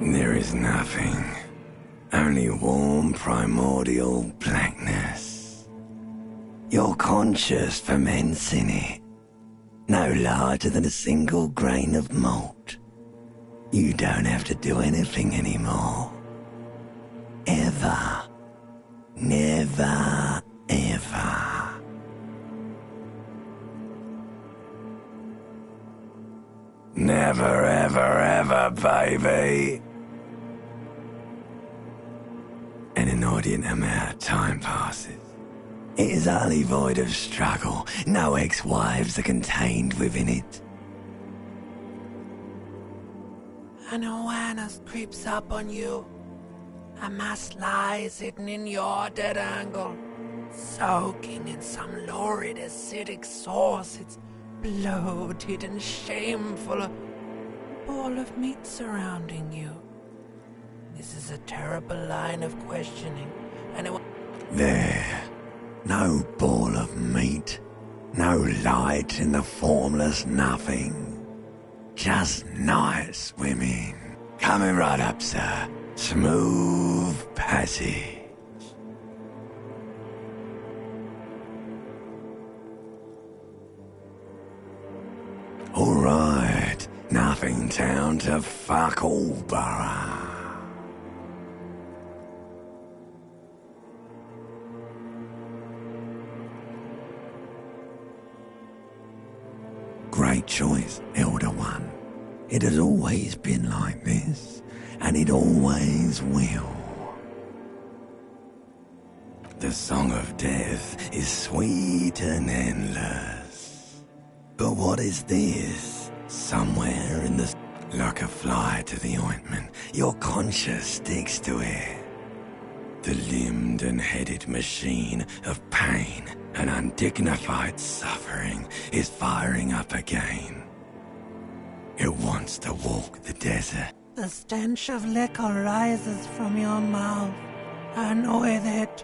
There is nothing. Only warm primordial blackness. Your conscious ferments in it. No larger than a single grain of malt. You don't have to do anything anymore. Ever. Never, ever. Never, ever, ever, baby. An inordinate amount of time passes. It is utterly void of struggle. No ex-wives are contained within it. An awareness creeps up on you. A mass lies hidden in your dead angle, soaking in some lurid acidic sauce. It's bloated and shameful, a ball of meat surrounding you. This is a terrible line of questioning, and There. No ball of meat. No light in the formless nothing. Just night swimming. Coming right up, sir. Smooth passage. Alright, nothing town to fuck all borough. Great choice, Elder One. It has always been like this, and it always will. The song of death is sweet and endless. But what is this? Somewhere in the... Like a fly to the ointment, your conscience sticks to it. The limbed and headed machine of pain and undignified suffering is firing up again. It wants to walk the desert. the stench of liquor rises from your mouth, and with it,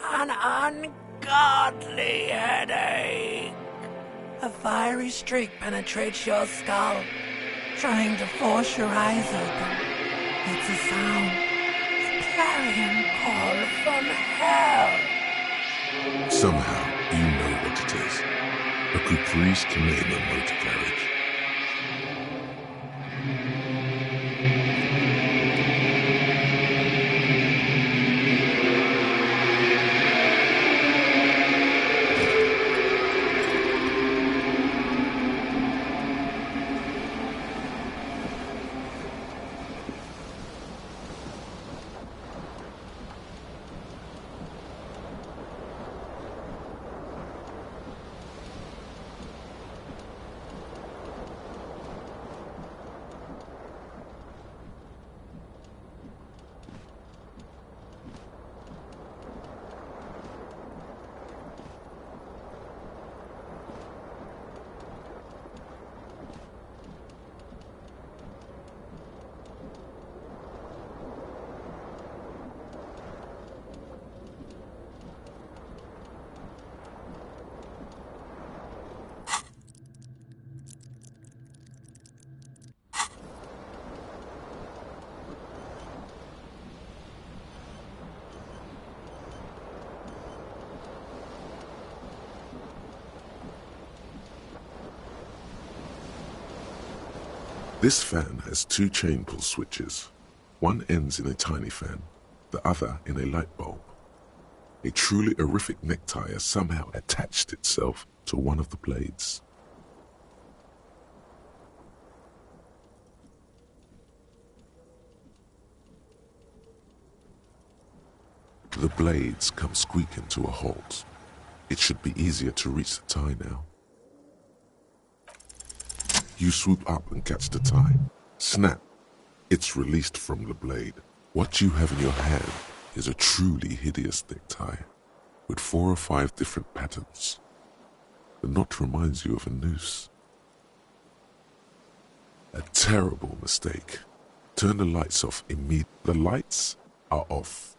an ungodly headache. A fiery streak penetrates your skull, trying to force your eyes open. It's a sound, a clarion call from hell. Somehow, you know what it is. A caprice to name a motor carriage. This fan has two chain pull switches. One ends in a tiny fan, the other in a light bulb. A truly horrific necktie has somehow attached itself to one of the blades. The blades come squeaking to a halt. It should be easier to reach the tie now. You swoop up and catch the tie. Snap! It's released from the blade. What you have in your hand is a truly hideous necktie, with 4 or 5 different patterns. The knot reminds you of a noose. A terrible mistake. Turn the lights off immediately. The lights are off.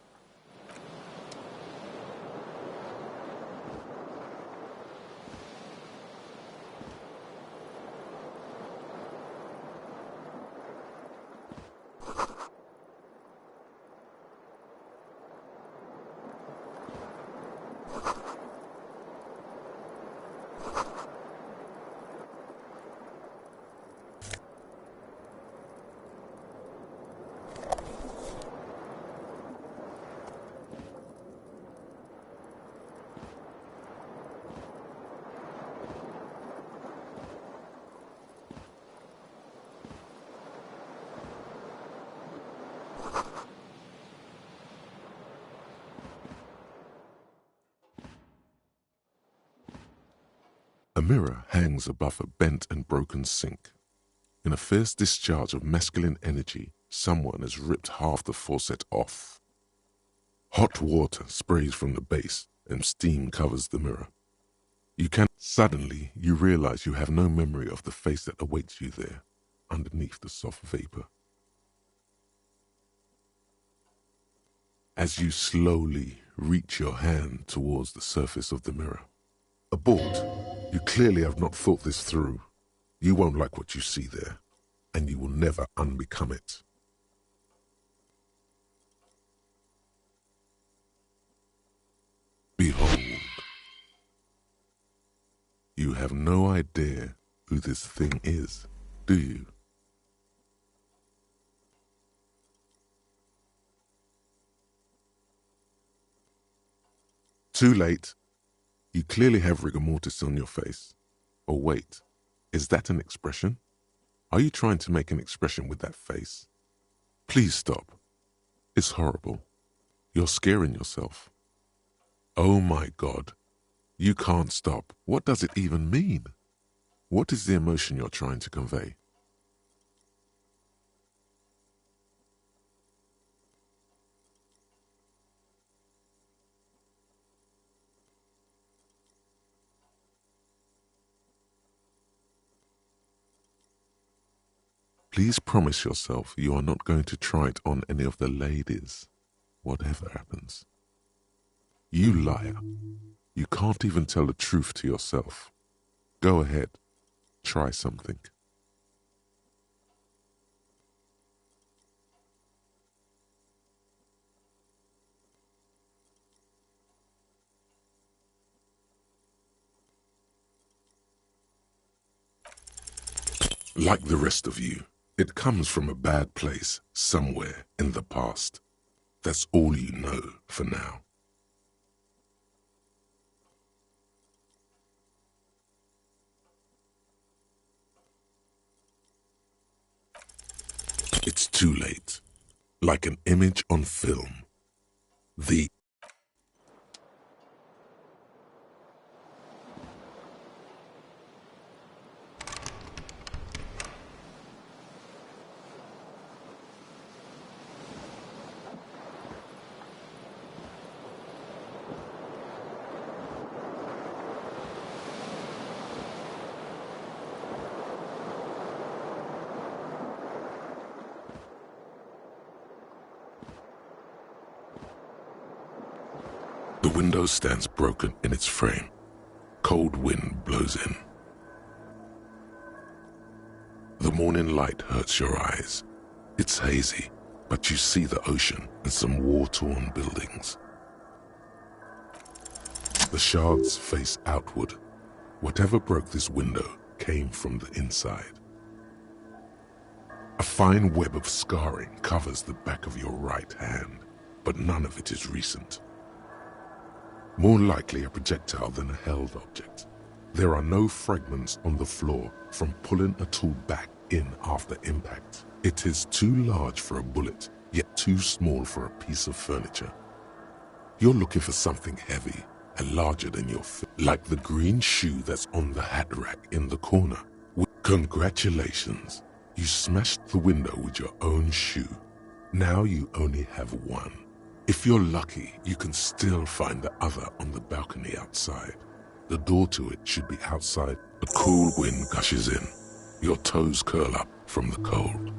A mirror hangs above a bent and broken sink. In a fierce discharge of masculine energy, someone has ripped half the faucet off. Hot water sprays from the base and steam covers the mirror. Suddenly, you realize you have no memory of the face that awaits you there, underneath the soft vapor. As you slowly reach your hand towards the surface of the mirror. Abort. You clearly have not thought this through. You won't like what you see there, and you will never unbecome it. Behold. You have no idea who this thing is, do you? Too late. You clearly have rigor mortis on your face. Or wait, is that an expression? Are you trying to make an expression with that face? Please stop. It's horrible. You're scaring yourself. Oh my God. You can't stop. What does it even mean? What is the emotion you're trying to convey? Please promise yourself you are not going to try it on any of the ladies, whatever happens. You liar. You can't even tell the truth to yourself. Go ahead. Try something. Like the rest of you, it comes from a bad place somewhere in the past. That's all you know for now. It's too late. Like an image on film. The window stands broken in its frame. Cold wind blows in. The morning light hurts your eyes. It's hazy, but you see the ocean and some war-torn buildings. The shards face outward. Whatever broke this window came from the inside. A fine web of scarring covers the back of your right hand, but none of it is recent. More likely a projectile than a held object. There are no fragments on the floor from pulling a tool back in after impact. It is too large for a bullet, yet too small for a piece of furniture. You're looking for something heavy and larger than your foot, like the green shoe that's on the hat rack in the corner. Congratulations, you smashed the window with your own shoe. Now you only have one. If you're lucky, you can still find the other on the balcony outside. The door to it should be outside. The cool wind gushes in. Your toes curl up from the cold.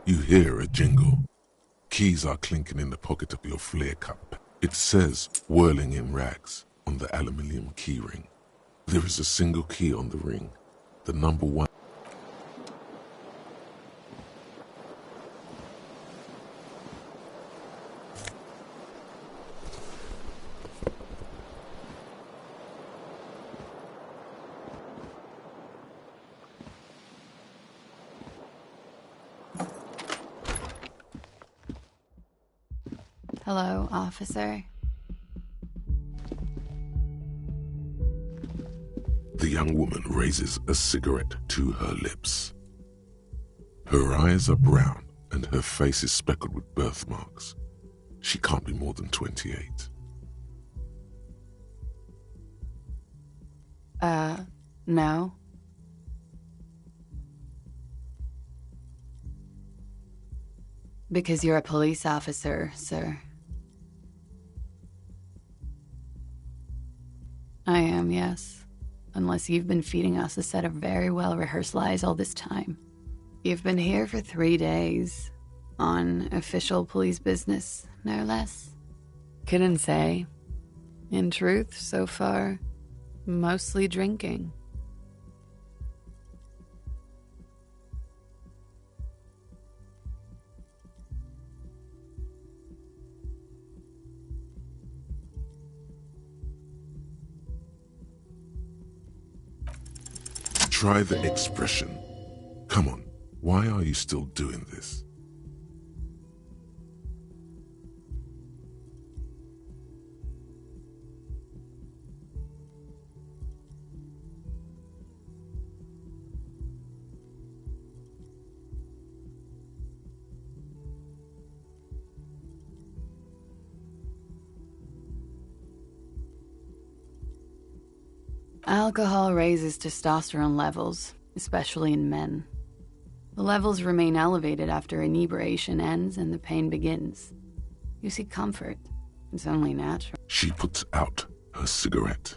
You hear a jingle. Keys are clinking in the pocket of your flare cup. It says, whirling in rags, on the aluminium keyring. There is a single key on the ring, the number 1. Hello, officer. The young woman raises a cigarette to her lips. Her eyes are brown and her face is speckled with birthmarks. She can't be more than 28. No. Because you're a police officer, sir. I am, yes. Unless you've been feeding us a set of very well-rehearsed lies all this time. You've been here for 3 days. On official police business, no less. Couldn't say. In truth, so far, mostly drinking. Try the expression. Come on, why are you still doing this? Alcohol raises testosterone levels, especially in men. The levels remain elevated after inebriation ends and the pain begins. You seek comfort. It's only natural. She puts out her cigarette.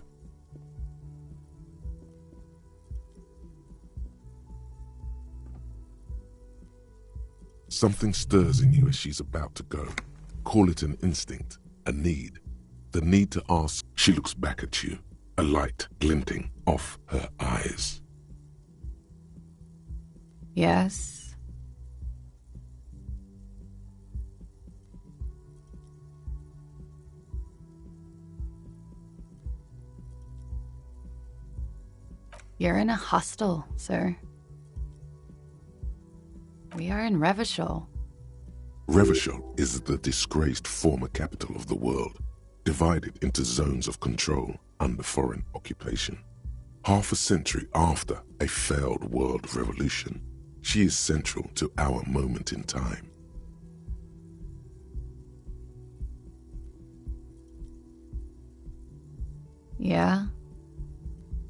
Something stirs in you as she's about to go. Call it an instinct, a need. The need to ask. She looks back at you, a light glinting off her eyes. Yes. You're in a hostel, sir. We are in Revachol. Revachol is the disgraced former capital of the world, divided into zones of control under foreign occupation. Half a century after a failed world revolution, she is central to our moment in time. Yeah?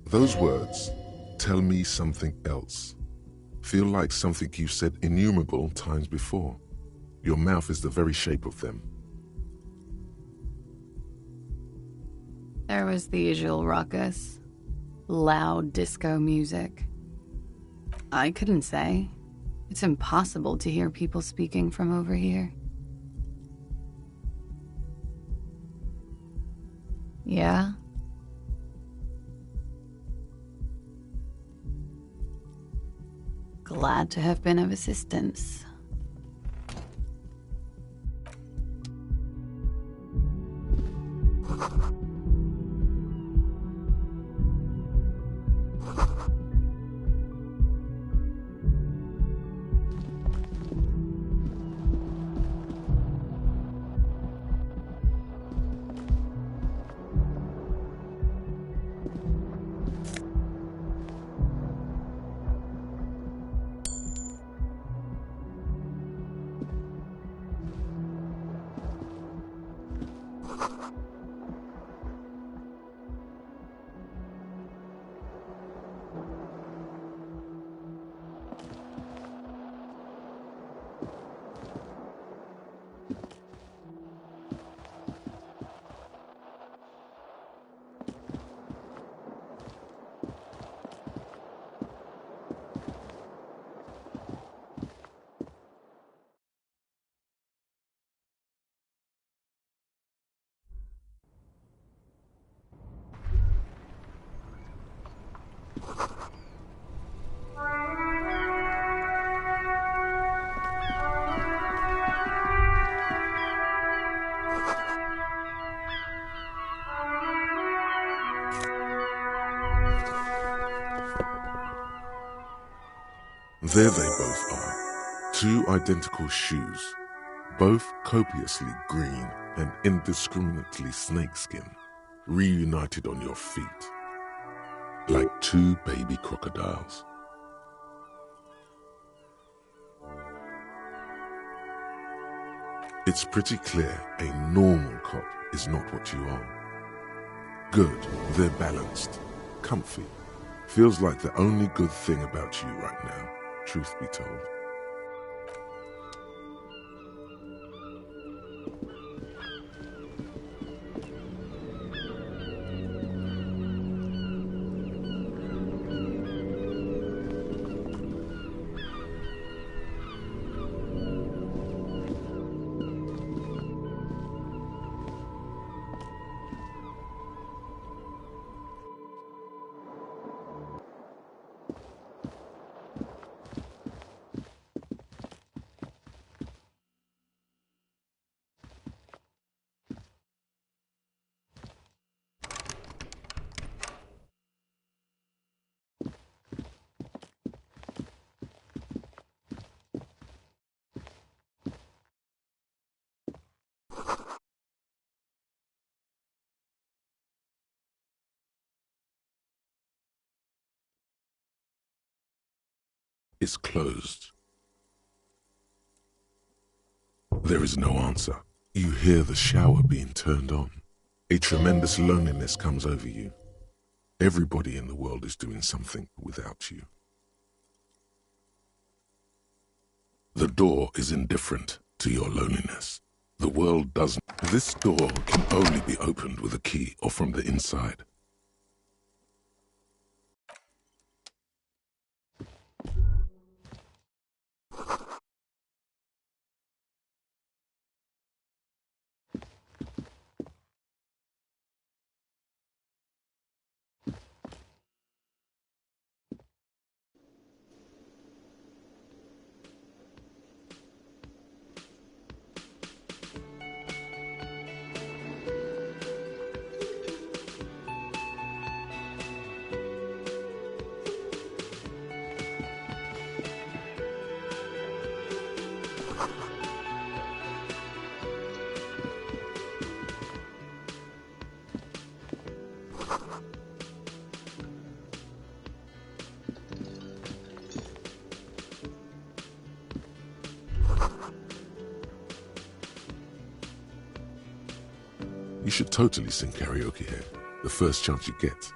Those words tell me something else. Feel like something you've said innumerable times before. Your mouth is the very shape of them. There was the usual ruckus. Loud disco music. I couldn't say. It's impossible to hear people speaking from over here. Yeah? Glad to have been of assistance. There they both are, two identical shoes, both copiously green and indiscriminately snakeskin, reunited on your feet, like two baby crocodiles. It's pretty clear a normal cop is not what you are. Good, they're balanced, comfy. Feels like the only good thing about you right now, truth be told. Is closed. There is no answer. You hear the shower being turned on. A tremendous loneliness comes over you. Everybody in the world is doing something without you. The door is indifferent to your loneliness. The world doesn't. This door can only be opened with a key or from the inside. You should totally sing karaoke here, the first chance you get.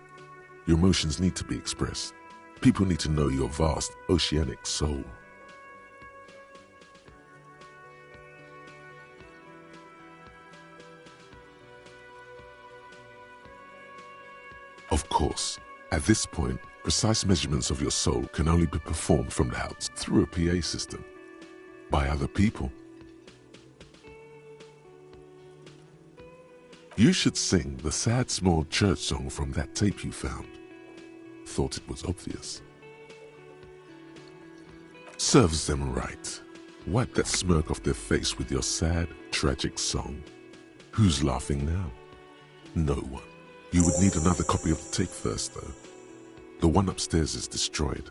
Your emotions need to be expressed. People need to know your vast, oceanic soul. Of course, at this point, precise measurements of your soul can only be performed from the house through a PA system, by other people. You should sing the sad small church song from that tape you found. Thought it was obvious. Serves them right. Wipe that smirk off their face with your sad, tragic song. Who's laughing now? No one. You would need another copy of the tape first, though. The one upstairs is destroyed.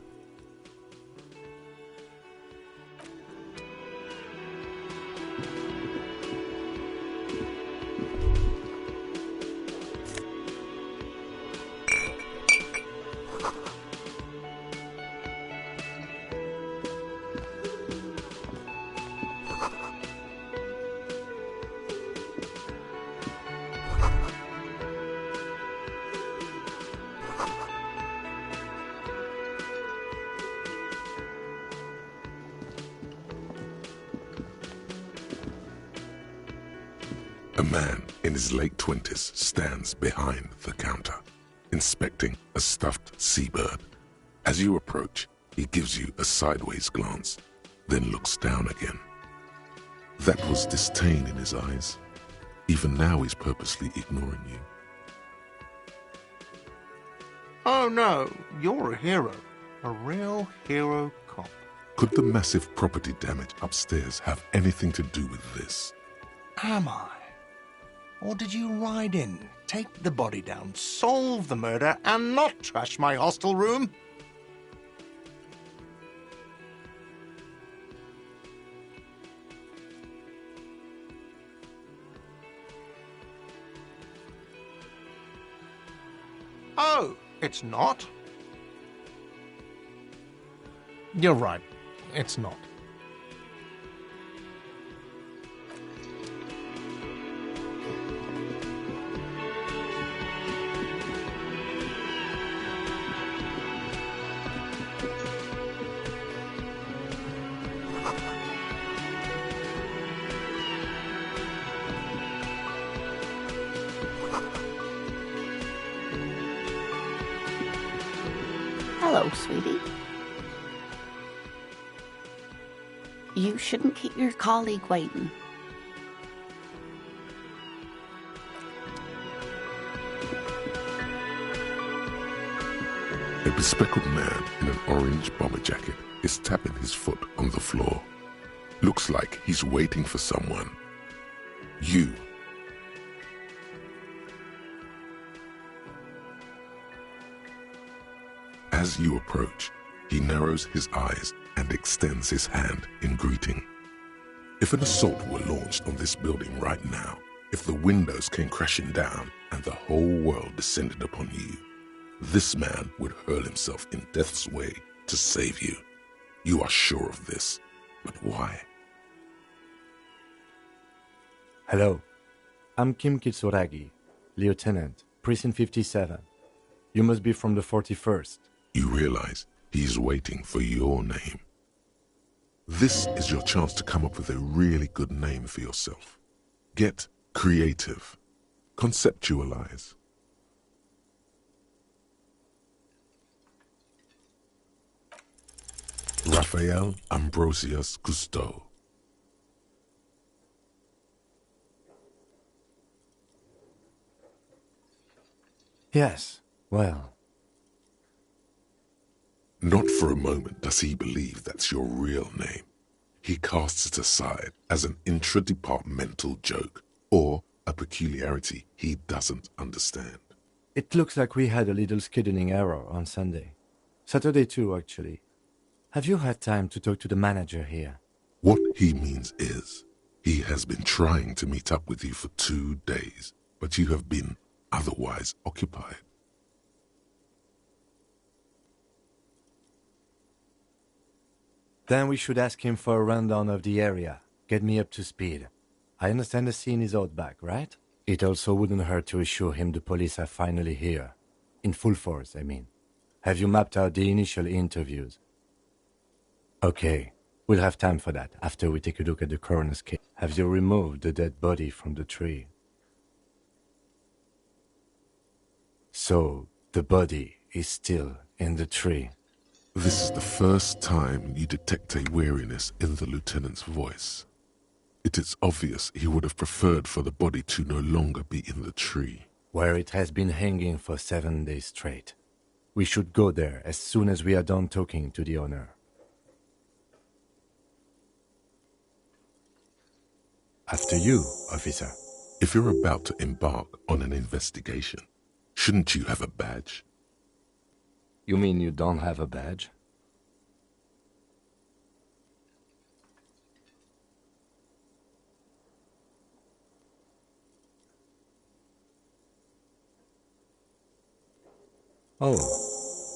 A man in his late 20s stands behind the counter, inspecting a stuffed seabird. As you approach, he gives you a sideways glance, then looks down again. That was disdain in his eyes. Even now he's purposely ignoring you. Oh no, you're a hero. A real hero cop. Could the massive property damage upstairs have anything to do with this? Am I? Or did you ride in, take the body down, solve the murder, and not trash my hostel room? Oh, it's not? You're right. It's not. Hello, sweetie. You shouldn't keep your colleague waiting. A bespectacled man in an orange bomber jacket is tapping his foot on the floor. Looks like he's waiting for someone. You. As you approach, he narrows his eyes and extends his hand in greeting. If an assault were launched on this building right now, if the windows came crashing down and the whole world descended upon you, this man would hurl himself in death's way to save you. You are sure of this, but why? Hello, I'm Kim Kitsuragi, Lieutenant, Precinct 57. You must be from the 41st. You realize he's waiting for your name. This is your chance to come up with a really good name for yourself. Get creative. Conceptualize. Raphael Ambrosius Cousteau. Yes, well... Not for a moment does he believe that's your real name. He casts it aside as an intra-departmental joke or a peculiarity he doesn't understand. It looks like we had a little scheduling error on Sunday. Saturday too, actually. Have you had time to talk to the manager here? What he means is, he has been trying to meet up with you for 2 days, but you have been otherwise occupied. Then we should ask him for a rundown of the area. Get me up to speed. I understand the scene is out back, right? It also wouldn't hurt to assure him the police are finally here. In full force, I mean. Have you mapped out the initial interviews? Okay, we'll have time for that after we take a look at the coroner's case. Have you removed the dead body from the tree? So, the body is still in the tree. This is the first time you detect a weariness in the lieutenant's voice. It is obvious he would have preferred for the body to no longer be in the tree. Where it has been hanging for 7 days straight. We should go there as soon as we are done talking to the owner. After you, officer. If you're about to embark on an investigation, shouldn't you have a badge? You mean you don't have a badge? Oh,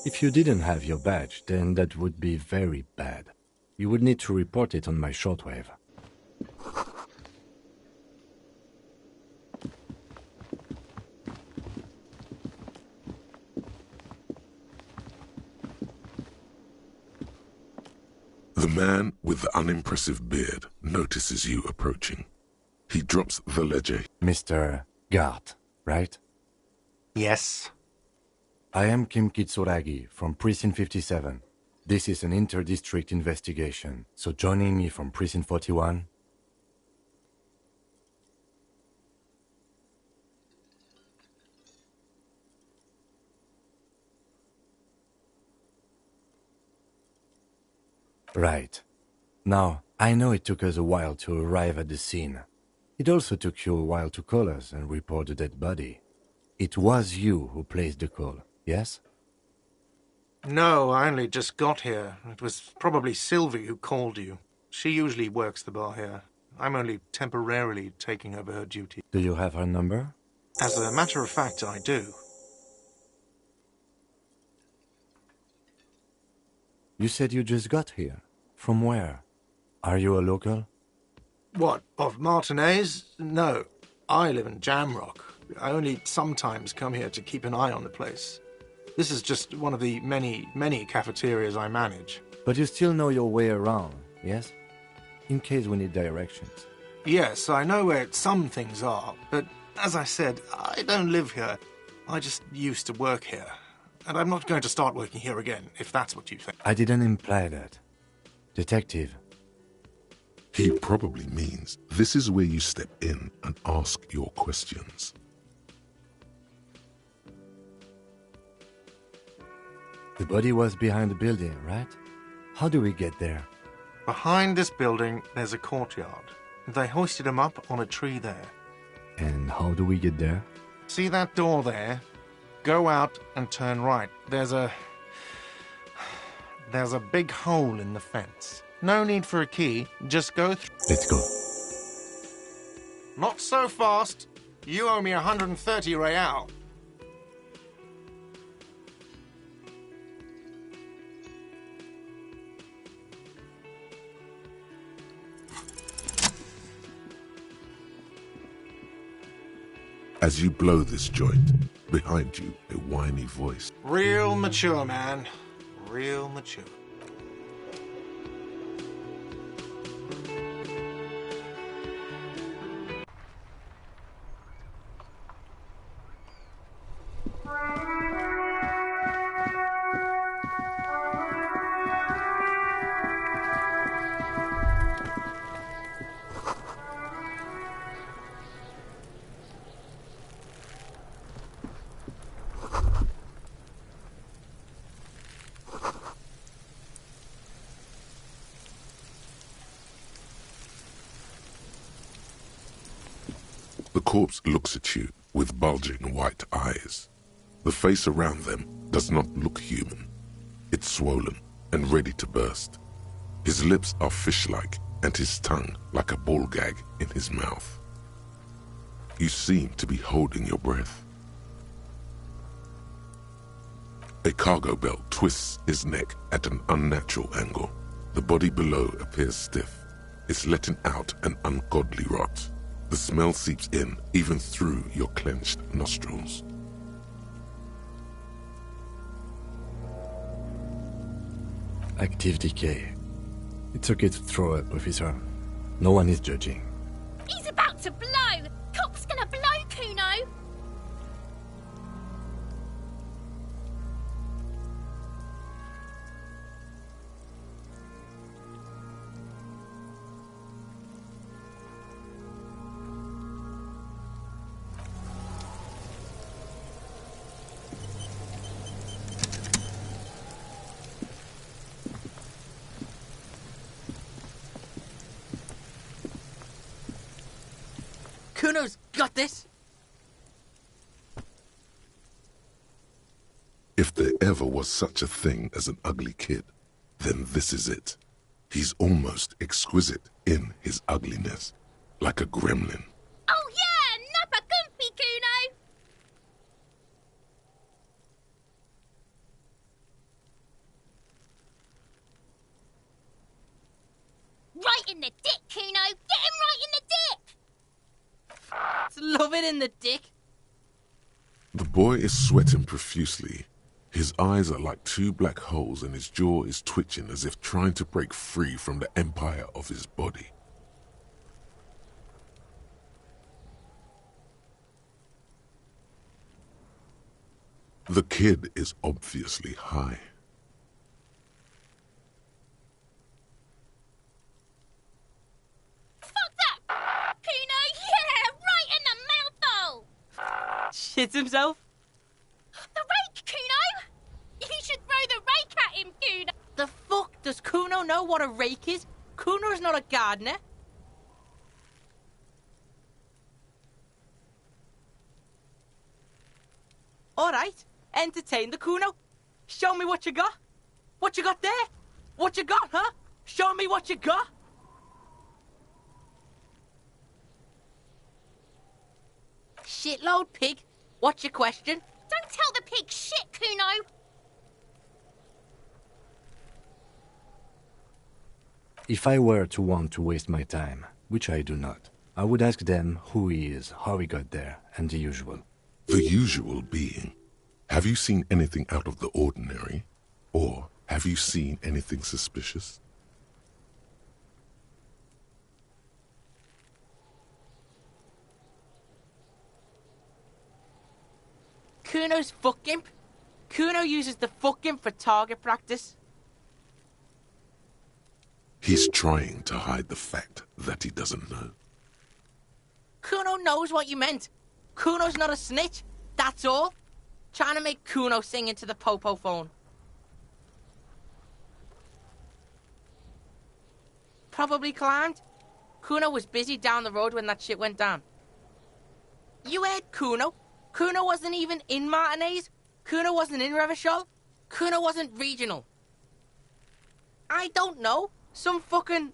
if you didn't have your badge, then that would be very bad. You would need to report it on my shortwave. The man with the unimpressive beard notices you approaching. He drops the ledger. Mr. Gart, right? Yes. I am Kim Kitsuragi from Precinct 57. This is an inter-district investigation, so joining me from Precinct 41... Right. Now, I know it took us a while to arrive at the scene. It also took you a while to call us and report the dead body. It was you who placed the call, yes? No, I only just got here. It was probably Sylvie who called you. She usually works the bar here. I'm only temporarily taking over her duty. Do you have her number? As a matter of fact, I do. You said you just got here. From where? Are you a local? What, of Martinez? No. I live in Jamrock. I only sometimes come here to keep an eye on the place. This is just one of the many cafeterias I manage. But you still know your way around, yes? In case we need directions. Yes, I know where some things are, but as I said, I don't live here. I just used to work here. And I'm not going to start working here again, if that's what you think. I didn't imply that. Detective. He probably means this is where you step in and ask your questions. The body was behind the building, right? How do we get there? Behind this building, there's a courtyard. They hoisted him up on a tree there. And how do we get there? See that door there? Go out and turn right. There's a big hole in the fence. No need for a key. Just go through. Let's go. Not so fast. You owe me 130 real. As you blow this joint, behind you, a whiny voice. Real mature, man. Real mature. The corpse looks at you with bulging white eyes. The face around them does not look human. It's swollen and ready to burst. His lips are fish-like and his tongue like a ball gag in his mouth. You seem to be holding your breath. A cargo belt twists his neck at an unnatural angle. The body below appears stiff. It's letting out an ungodly rot. The smell seeps in even through your clenched nostrils. Active decay. It's okay to throw up, officer. No one is judging. He's about to blow! Cock's gonna blow, Kuno! Kuno's got this. If there ever was such a thing as an ugly kid, then this is it. He's almost exquisite in his ugliness, like a gremlin. Oh yeah! Nappa Gumpy, Kuno! Right in the dick, Kuno! Get him right in the dick! Love it in the dick. The boy is sweating profusely. His eyes are like two black holes and his jaw is twitching as if trying to break free from the empire of his body. The kid is obviously high. Fuck that! Kuno, yeah! Right in the mouthhole! Shits himself. The rake, Kuno! You should throw the rake at him, Kuno! The fuck does Kuno Kuno know what a rake is? Kuno's not a gardener. Alright, entertain the Kuno. Show me what you got. What you got there? What you got, huh? Show me what you got. Shitload, pig. What's your question? Don't tell the pig shit, Kuno. If I were to want to waste my time, which I do not, I would ask them who he is, how he got there, and the usual. The usual being, have you seen anything out of the ordinary? Or have you seen anything suspicious? Kuno's fuck imp. Kuno uses the fuck imp for target practice. He's trying to hide the fact that he doesn't know. Kuno knows what you meant. Kuno's not a snitch, that's all. Trying to make Kuno sing into the popo phone. Probably climbed. Kuno was busy down the road when that shit went down. You heard Kuno. Kuno wasn't even in Martinez. Kuno wasn't in Revachol. Kuno wasn't regional. I don't know. Some fucking...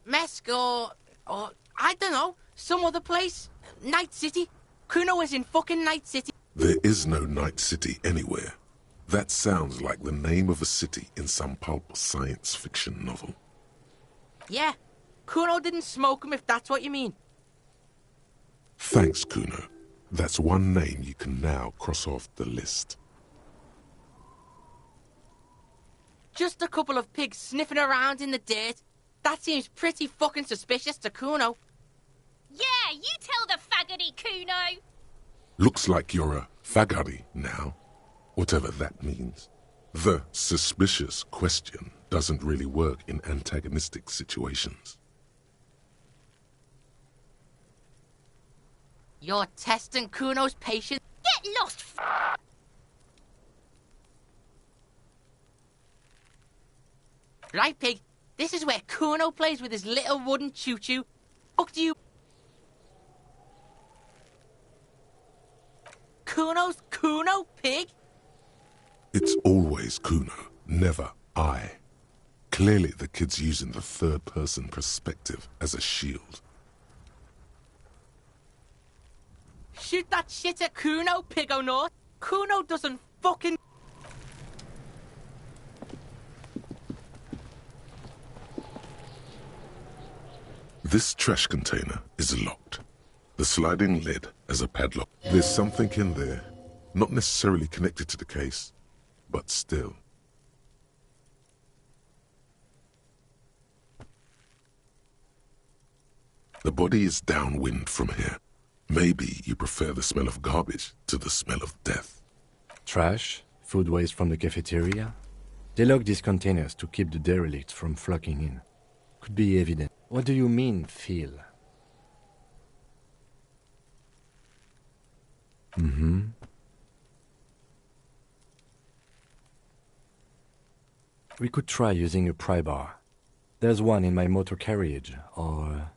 Mesk or I don't know. Some other place. Night City. Kuno was in fucking Night City. There is no Night City anywhere. That sounds like the name of a city in some pulp science fiction novel. Yeah. Kuno didn't smoke him if that's what you mean. Thanks, Kuno. That's one name you can now cross off the list. Just a couple of pigs sniffing around in the dirt. That seems pretty fucking suspicious to Kuno. Yeah, you tell the faggoty, Kuno. Looks like you're a faggoty now, whatever that means. The suspicious question doesn't really work in antagonistic situations. You're testing Kuno's patience. Get lost, Right, pig? This is where Kuno plays with his little wooden choo-choo. Fuck do you... Kuno's Kuno, pig? It's always Kuno, never I. Clearly the kid's using the third-person perspective as a shield. Shoot that shit at Kuno, pig o' north. Kuno doesn't fucking... This trash container is locked. The sliding lid has a padlock. There's something in there, not necessarily connected to the case, but still. The body is downwind from here. Maybe you prefer the smell of garbage to the smell of death. Trash? Food waste from the cafeteria? They lock these containers to keep the derelicts from flocking in. Could be evident. What do you mean, feel? We could try using a pry bar. There's one in my motor carriage, or...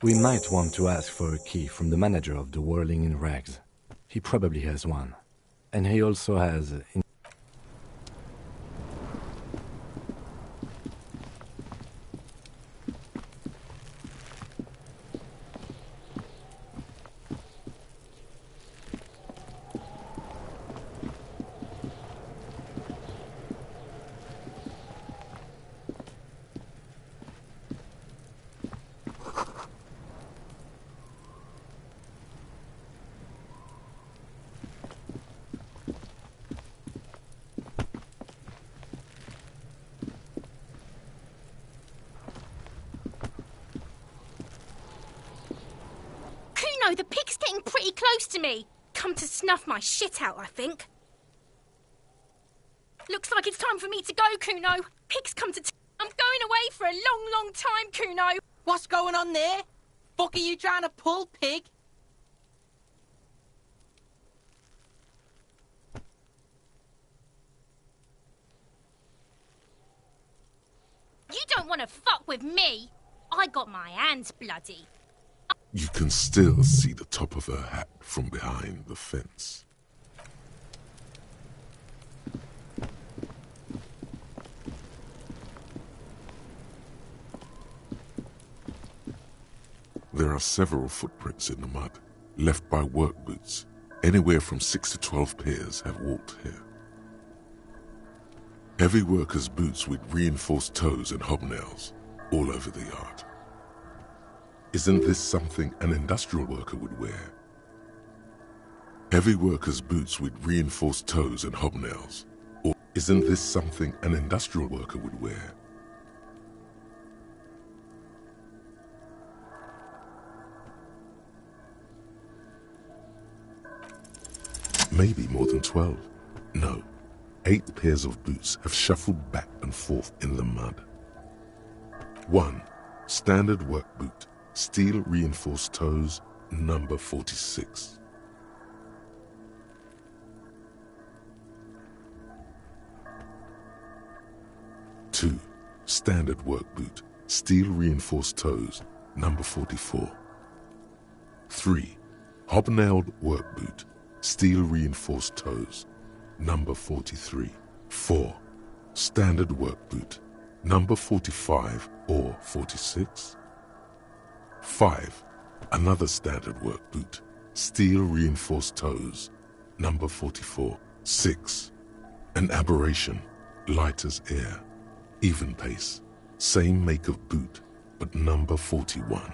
We might want to ask for a key from the manager of the Whirling in Rags. He probably has one. And he also has... Kuno, the pig's getting pretty close to me. Come to snuff my shit out, I think. Looks like it's time for me to go, Kuno. Pig's come to... I'm going away for a long, long time, Kuno. What's going on there? Fuck are you trying to pull, pig? You don't want to fuck with me. I got my hands bloody. You can still see the top of her hat from behind the fence. There are several footprints in the mud, left by work boots. Anywhere from 6 to 12 pairs have walked here. Heavy workers' boots with reinforced toes and hobnails all over the yard. Isn't this something an industrial worker would wear? Heavy workers' boots with reinforced toes and hobnails. Or isn't this something an industrial worker would wear? Maybe more than 12. No, 8 pairs of boots have shuffled back and forth in the mud. 1. Standard work boot, steel reinforced toes, number 46. 2. Standard work boot, steel reinforced toes, number 44. 3. Hobnailed work boot, steel reinforced toes, number 43. 4. Standard work boot, number 45 or 46. 5. Another standard work boot, steel reinforced toes, number 44. 6. An aberration, light as air, even pace, same make of boot, but number 41.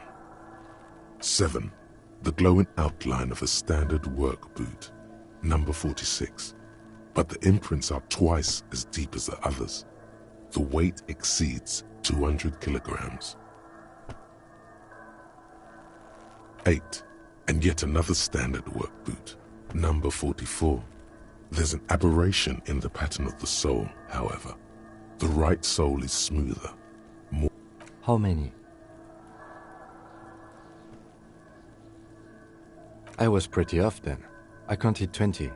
7. The glowing outline of a standard work boot, number 46, but the imprints are twice as deep as the others. The weight exceeds 200 kilograms. 8. And yet another standard work boot, number 44. There's an aberration in the pattern of the sole, however. The right sole is smoother. More. How many? I was pretty off then. I counted 20.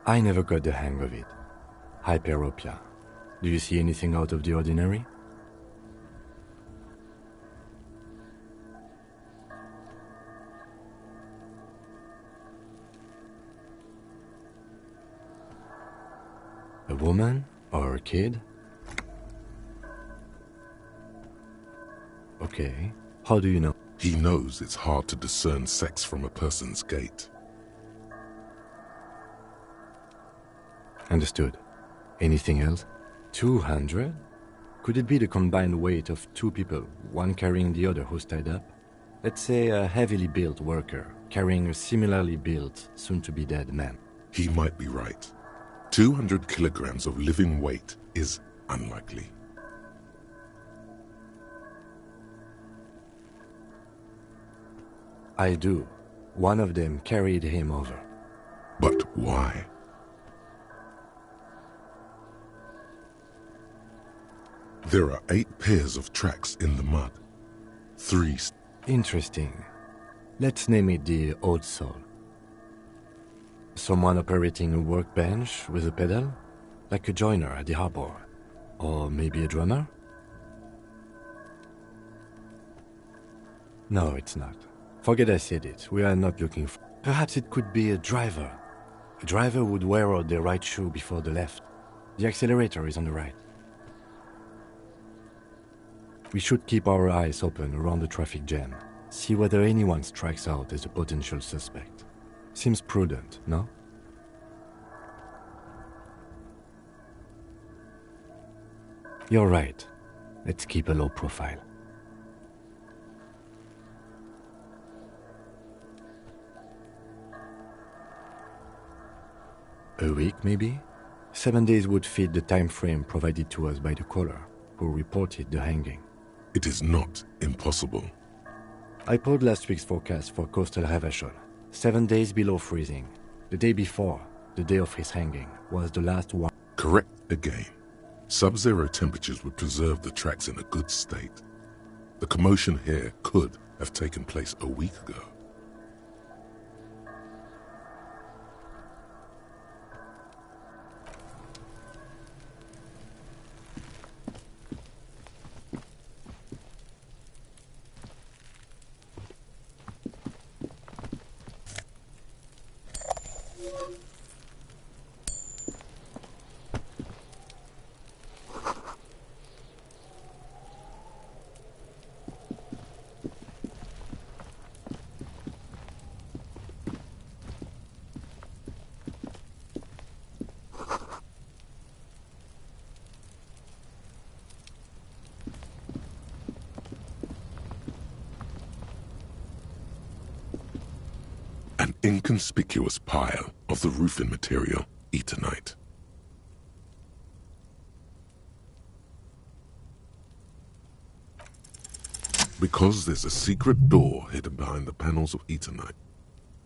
I never got the hang of it. Hyperopia. Do you see anything out of the ordinary? A woman or a kid? Okay. How do you know? He knows it's hard to discern sex from a person's gait. Understood. Anything else? 200? Could it be the combined weight of 2 people, one carrying the other who's tied up? Let's say a heavily built worker carrying a similarly built, soon-to-be-dead man. He might be right. 200 kilograms of living weight is unlikely. I do. One of them carried him over. But why? There are 8 pairs of tracks in the mud. 3. Interesting. Let's name it the old soul. Someone operating a workbench with a pedal? Like a joiner at the harbor. Or maybe a drummer? No, it's not. Forget I said it. We are not looking for... Perhaps it could be a driver. A driver would wear out the right shoe before the left. The accelerator is on the right. We should keep our eyes open around the traffic jam. See whether anyone strikes out as a potential suspect. Seems prudent, no? You're right. Let's keep a low profile. A week, maybe? 7 days would fit the time frame provided to us by the caller, who reported the hanging. It is not impossible. I pulled last week's forecast for coastal Ravachol. 7 days below freezing. The day before, the day of his hanging, was the last one. Correct again. Sub-zero temperatures would preserve the tracks in a good state. The commotion here could have taken place a week ago. An inconspicuous pile of the roofing material, Eternite. Because there's a secret door hidden behind the panels of Eternite.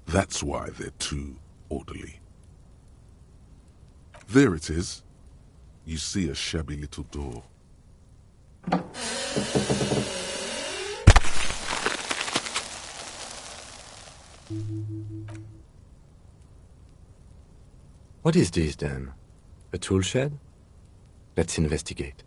That's why they're too orderly. There it is. You see a shabby little door. What is this, then? A tool shed? Let's investigate.